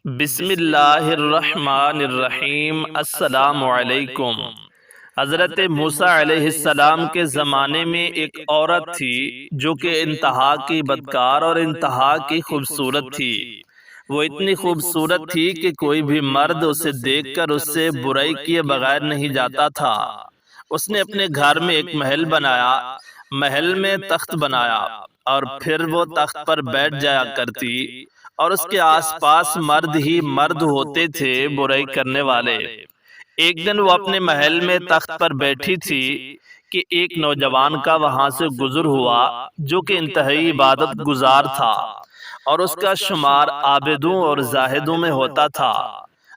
بسم اللہ الرحمن الرحیم۔ السلام علیکم۔ حضرت موسیٰ علیہ السلام کے زمانے میں ایک عورت تھی جو کہ انتہا کی بدکار اور انتہا کی خوبصورت تھی۔ وہ اتنی خوبصورت تھی کہ کوئی بھی مرد اسے دیکھ کر اس سے برائی کیے بغیر نہیں جاتا تھا۔ اس نے اپنے گھر میں ایک محل بنایا، محل میں تخت بنایا اور پھر وہ تخت پر بیٹھ جایا کرتی، اور اس کے آس پاس مرد ہی مرد ہوتے تھے برائی کرنے والے۔ ایک دن وہ اپنے محل میں تخت پر بیٹھی تھی کہ ایک نوجوان کا وہاں سے گزر ہوا جو کہ انتہائی عبادت گزار تھا، اور اس کا شمار عابدوں اور زاہدوں میں ہوتا تھا۔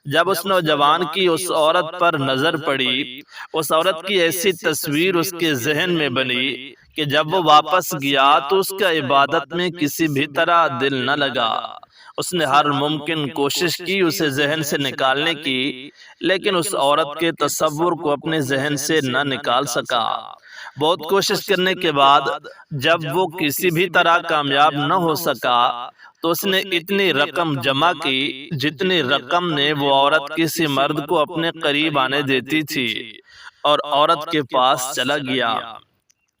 جب اس نوجوان کی اس عورت پر نظر پڑی، اس عورت کی ایسی تصویر اس کے ذہن میں بنی کہ جب وہ واپس گیا تو اس کا عبادت میں کسی بھی طرح دل نہ لگا۔ اس نے ہر ممکن کوشش کی اسے ذہن سے نکالنے کی، لیکن اس عورت کے تصور کو اپنے ذہن سے نہ نکال سکا۔ بہت کوشش کرنے کے بعد جب وہ کسی بھی طرح کامیاب نہ ہو سکا تو اس نے اتنی رقم جمع کی جتنی رقم نے وہ عورت کسی مرد کو اپنے قریب آنے دیتی تھی، اور عورت کے پاس چلا گیا۔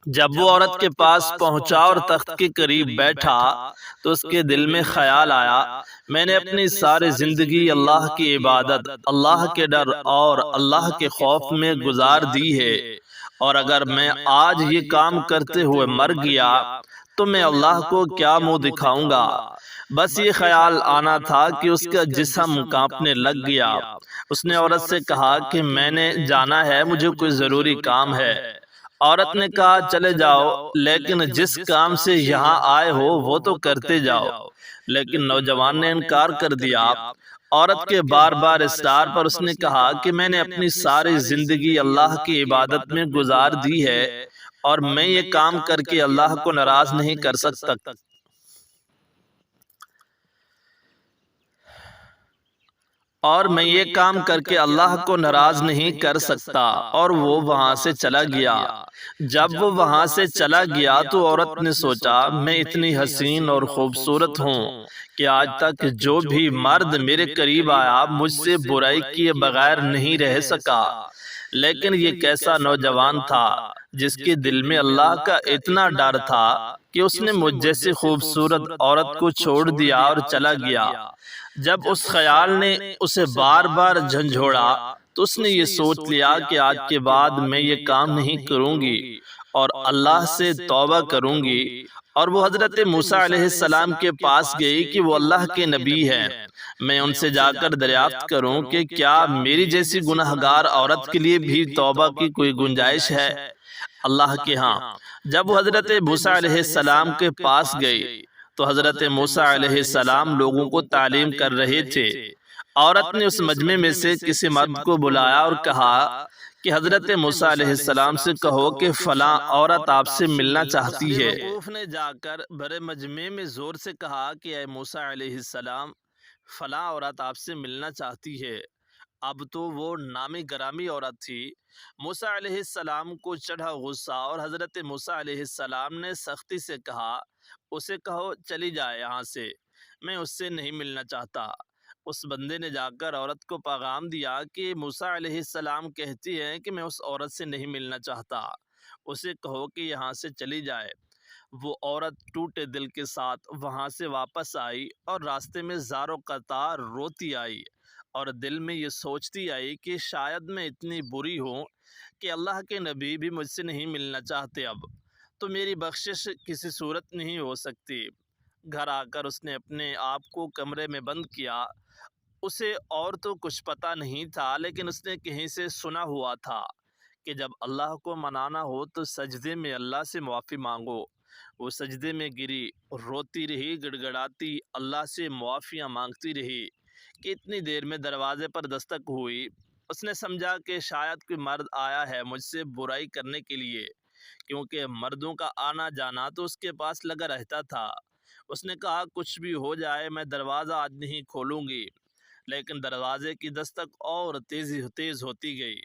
جب وہ عورت کے پاس پہنچا اور تخت کے قریب بیٹھا تو اس کے دل میں خیال آیا، میں نے اپنی ساری زندگی اللہ کی عبادت، اللہ کے ڈر اور اللہ کے خوف میں گزار دی ہے، اور اگر میں آج یہ کام کرتے ہوئے مر گیا تو میں اللہ کو کیا منہ دکھاؤں گا۔ بس یہ خیال آنا تھا کہ اس کا جسم کانپنے لگ گیا۔ اس نے عورت سے کہا کہ میں نے جانا ہے، مجھے کوئی ضروری کام ہے۔ عورت نے کہا چلے جاؤ، لیکن جس کام سے یہاں آئے ہو وہ تو کرتے جاؤ۔ لیکن نوجوان نے انکار کر دیا۔ عورت کے بار بار اصرار پر اس نے کہا کہ میں نے اپنی ساری زندگی اللہ کی عبادت میں گزار دی ہے، اور میں یہ کام کر کے اللہ کو ناراض نہیں کر سکتا۔ اور وہ وہاں سے چلا گیا۔ جب وہ وہاں سے چلا گیا تو عورت نے سوچا، میں اتنی حسین اور خوبصورت ہوں کہ آج تک جو بھی مرد میرے قریب آیا مجھ سے برائی کیے بغیر نہیں رہ سکا، لیکن یہ کیسا نوجوان تھا جس کے دل میں اللہ کا اتنا ڈر تھا کہ اس نے مجھ جیسی خوبصورت عورت کو چھوڑ دیا اور چلا گیا۔ جب اس خیال نے اسے بار بار جھنجھوڑا تو اس نے یہ سوچ لیا کہ آج کے بعد میں یہ کام نہیں کروں گی اور اللہ سے توبہ کروں گی۔ اور وہ حضرت موسیٰ علیہ السلام کے پاس گئی کہ وہ اللہ کے نبی ہیں، میں ان سے جا کر دریافت کروں کہ کیا میری جیسی گناہگار عورت کے لیے بھی توبہ کی کوئی گنجائش ہے اللہ کے ہاں۔ جب وہ حضرت موسیٰ علیہ السلام کے پاس گئی تو حضرت موسیٰ علیہ السلام لوگوں کو تعلیم کر رہے تھے۔ عورت نے اس مجمع میں سے کسی مرد کو بلایا اور کہا کہ حضرت موسیٰ علیہ السلام سے کہو کہ فلاں عورت آپ سے ملنا چاہتی ہے۔ بیوقوف نے جا کر بڑے مجمع میں زور سے کہا کہ اے موسیٰ علیہ السلام، فلاں عورت آپ سے ملنا چاہتی ہے۔ اب تو وہ نامی گرامی عورت تھی۔ موسیٰ علیہ السلام کو چڑھا غصہ، اور حضرت موسیٰ علیہ السلام نے سختی سے کہا، اسے کہو چلی جائے یہاں سے، میں اس سے نہیں ملنا چاہتا۔ اس بندے نے جا کر عورت کو پیغام دیا کہ موسیٰ علیہ السلام کہتی ہیں کہ میں اس عورت سے نہیں ملنا چاہتا، اسے کہو کہ یہاں سے چلی جائے۔ وہ عورت ٹوٹے دل کے ساتھ وہاں سے واپس آئی، اور راستے میں زار و قطار روتی آئی، اور دل میں یہ سوچتی آئی کہ شاید میں اتنی بری ہوں کہ اللہ کے نبی بھی مجھ سے نہیں ملنا چاہتے، اب تو میری بخشش کسی صورت نہیں ہو سکتی۔ گھر آ کر اس نے اپنے آپ کو کمرے میں بند کیا۔ اسے اور تو کچھ پتہ نہیں تھا، لیکن اس نے کہیں سے سنا ہوا تھا کہ جب اللہ کو منانا ہو تو سجدے میں اللہ سے معافی مانگو۔ وہ سجدے میں گری، روتی رہی، گڑ گڑاتی اللہ سے معافیاں مانگتی رہی کہ اتنی دیر میں دروازے پر دستک ہوئی۔ اس نے سمجھا کہ شاید کوئی مرد آیا ہے مجھ سے برائی کرنے کے لیے، کیونکہ مردوں کا آنا جانا تو اس کے پاس لگا رہتا تھا۔ اس نے کہا کچھ بھی ہو جائے میں دروازہ آج نہیں کھولوں گی، لیکن دروازے کی دستک اور تیز ہوتی گئی۔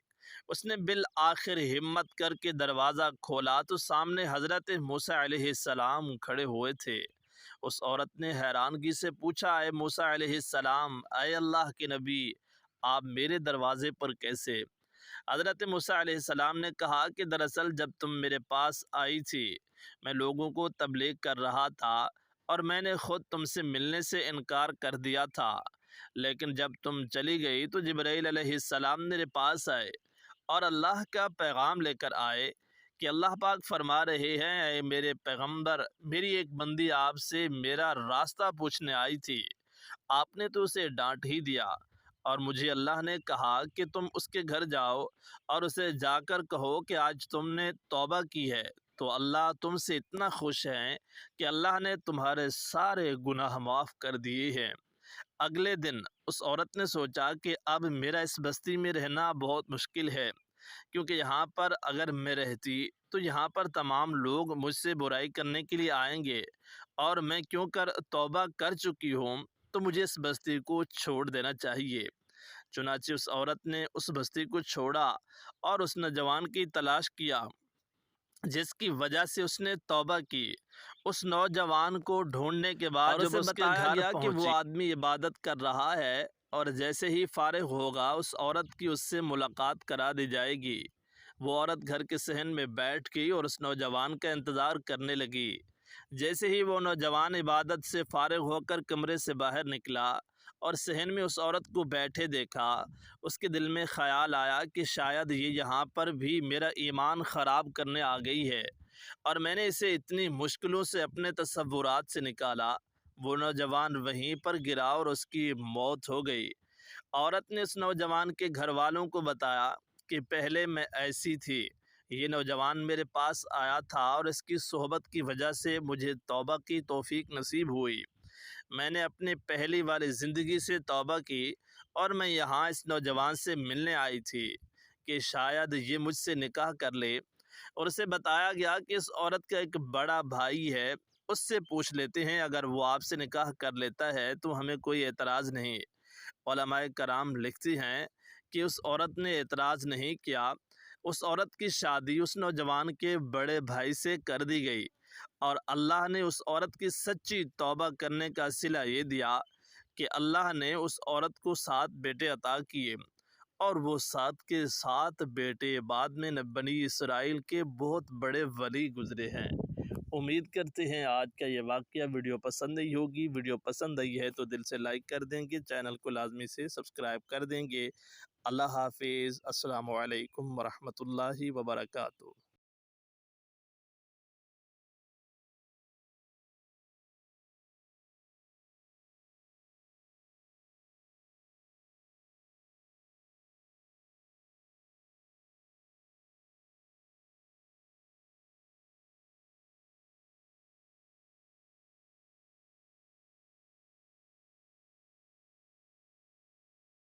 اس نے بالآخر ہمت کر کے دروازہ کھولا تو سامنے حضرت موسیٰ علیہ السلام کھڑے ہوئے تھے۔ اس عورت نے حیرانگی سے پوچھا، اے موسیٰ علیہ السلام، اے اللہ کے نبی، آپ میرے دروازے پر کیسے؟ حضرت موسیٰ علیہ السلام نے کہا کہ دراصل جب تم میرے پاس آئی تھی میں لوگوں کو تبلیغ کر رہا تھا اور میں نے خود تم سے ملنے سے انکار کر دیا تھا، لیکن جب تم چلی گئی تو جبرائیل علیہ السلام میرے پاس آئے اور اللہ کا پیغام لے کر آئے کہ اللہ پاک فرما رہے ہیں، اے میرے پیغمبر، میری ایک بندی آپ سے میرا راستہ پوچھنے آئی تھی، آپ نے تو اسے ڈانٹ ہی دیا، اور مجھے اللہ نے کہا کہ تم اس کے گھر جاؤ اور اسے جا کر کہو کہ آج تم نے توبہ کی ہے تو اللہ تم سے اتنا خوش ہے کہ اللہ نے تمہارے سارے گناہ معاف کر دیے ہیں۔ اگلے دن اس عورت نے سوچا کہ اب میرا اس بستی میں رہنا بہت مشکل ہے، کیونکہ یہاں پر اگر میں رہتی تو یہاں پر تمام لوگ مجھ سے برائی کرنے کے لیے آئیں گے، اور میں کیوں کر توبہ کر چکی ہوں تو مجھے اس بستی کو چھوڑ دینا چاہیے۔ چنانچہ اس عورت نے اس بستی کو چھوڑا اور اس نوجوان کی تلاش کیا جس کی وجہ سے اس نے توبہ کی۔ اس نوجوان کو ڈھونڈنے کے بعد جب اسے بتایا گیا کہ وہ آدمی عبادت کر رہا ہے اور جیسے ہی فارغ ہوگا اس عورت کی اس سے ملاقات کرا دی جائے گی، وہ عورت گھر کے صحن میں بیٹھ گئی اور اس نوجوان کا انتظار کرنے لگی۔ جیسے ہی وہ نوجوان عبادت سے فارغ ہو کر کمرے سے باہر نکلا اور صحن میں اس عورت کو بیٹھے دیکھا، اس کے دل میں خیال آیا کہ شاید یہ یہاں پر بھی میرا ایمان خراب کرنے آ گئی ہے اور میں نے اسے اتنی مشکلوں سے اپنے تصورات سے نکالا۔ وہ نوجوان وہیں پر گرا اور اس کی موت ہو گئی۔ عورت نے اس نوجوان کے گھر والوں کو بتایا کہ پہلے میں ایسی تھی، یہ نوجوان میرے پاس آیا تھا اور اس کی صحبت کی وجہ سے مجھے توبہ کی توفیق نصیب ہوئی۔ میں نے اپنی پہلی والی زندگی سے توبہ کی اور میں یہاں اس نوجوان سے ملنے آئی تھی کہ شاید یہ مجھ سے نکاح کر لے، اور اسے بتایا گیا کہ اس عورت کا ایک بڑا بھائی ہے، اس سے پوچھ لیتے ہیں، اگر وہ آپ سے نکاح کر لیتا ہے تو ہمیں کوئی اعتراض نہیں۔ علماء کرام لکھتی ہیں کہ اس عورت نے اعتراض نہیں کیا۔ اس عورت کی شادی اس نوجوان کے بڑے بھائی سے کر دی گئی، اور اللہ نے اس عورت کی سچی توبہ کرنے کا صلہ یہ دیا کہ اللہ نے اس عورت کو 7 بیٹے عطا کیے، اور وہ 7 کے 7 بیٹے بعد میں بنی اسرائیل کے بہت بڑے ولی گزرے ہیں۔ امید کرتے ہیں آج کا یہ واقعہ ویڈیو پسند آئی ہوگی۔ ویڈیو پسند آئی ہے تو دل سے لائک کر دیں گے، چینل کو لازمی سے سبسکرائب کر دیں گے۔ اللہ حافظ۔ السلام علیکم ورحمۃ اللہ وبرکاتہ۔